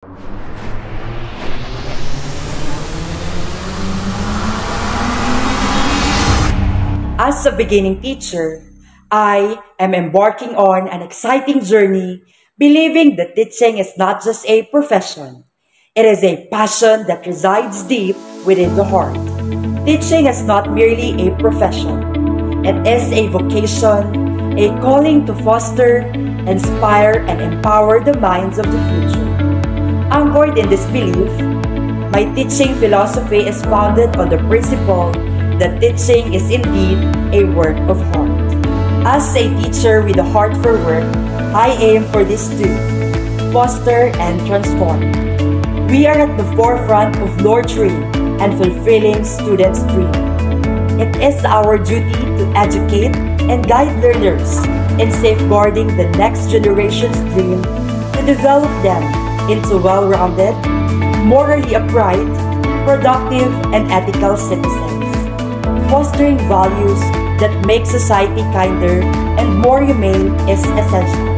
As a beginning teacher, I am embarking on an exciting journey, believing that teaching is not just a profession. It is a passion that resides deep within the heart. Teaching is not merely a profession. It is a vocation, a calling to foster, inspire, and empower the minds of the future. Anchored in this belief, my teaching philosophy is founded on the principle that teaching is indeed a work of heart. As a teacher with a heart for work, I aim for this too: foster and transform. We are at the forefront of nurturing and fulfilling students' dreams. It is our duty to educate and guide learners in safeguarding the next generation's dream, to develop them into well-rounded, morally upright, productive, and ethical citizens. Fostering values that make society kinder and more humane is essential.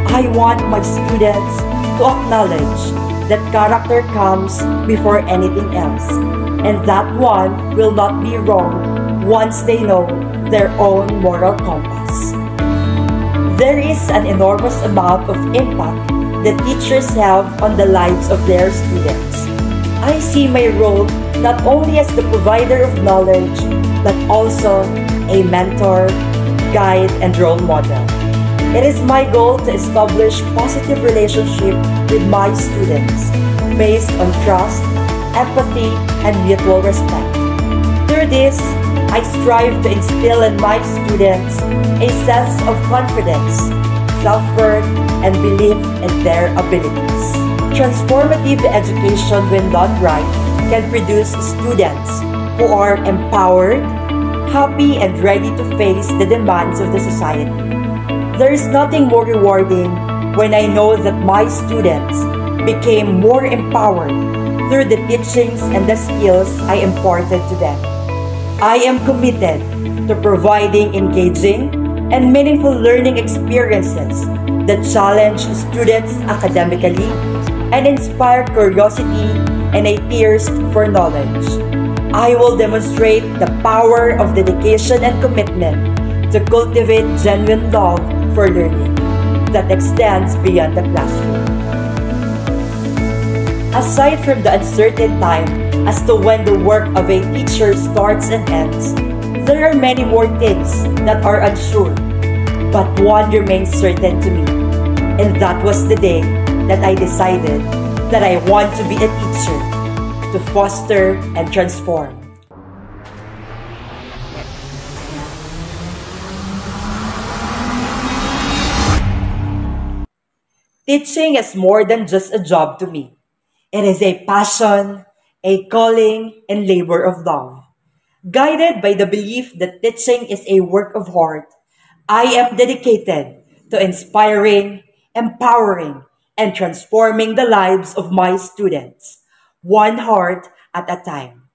I want my students to acknowledge that character comes before anything else, and that one will not be wrong once they know their own moral compass. There is an enormous amount of impact that teachers have on the lives of their students. I see my role not only as the provider of knowledge, but also a mentor, guide, and role model. It is my goal to establish positive relationships with my students based on trust, empathy, and mutual respect. Through this, I strive to instill in my students a sense of confidence, self-worth, and belief in their abilities. Transformative education, when done right, can produce students who are empowered, happy, and ready to face the demands of the society. There is nothing more rewarding when I know that my students became more empowered through the teachings and the skills I imparted to them. I am committed to providing engaging and meaningful learning experiences that challenge students academically and inspire curiosity and a thirst for knowledge. I will demonstrate the power of dedication and commitment to cultivate genuine love for learning that extends beyond the classroom. Aside from the uncertain time as to when the work of a teacher starts and ends, there are many more things that are unsure, but one remains certain to me, and that was the day that I decided that I want to be a teacher, to foster and transform. Teaching is more than just a job to me. It is a passion, a calling, and labor of love. Guided by the belief that teaching is a work of heart, I am dedicated to inspiring, empowering, and transforming the lives of my students, one heart at a time.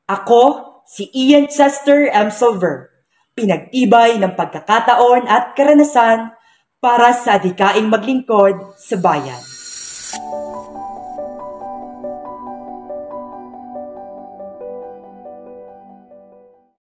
Ako, si Ian Chester M. Silver, pinagtibay ng pagkakataon at karanasan para sa adhikaing maglingkod sa bayan.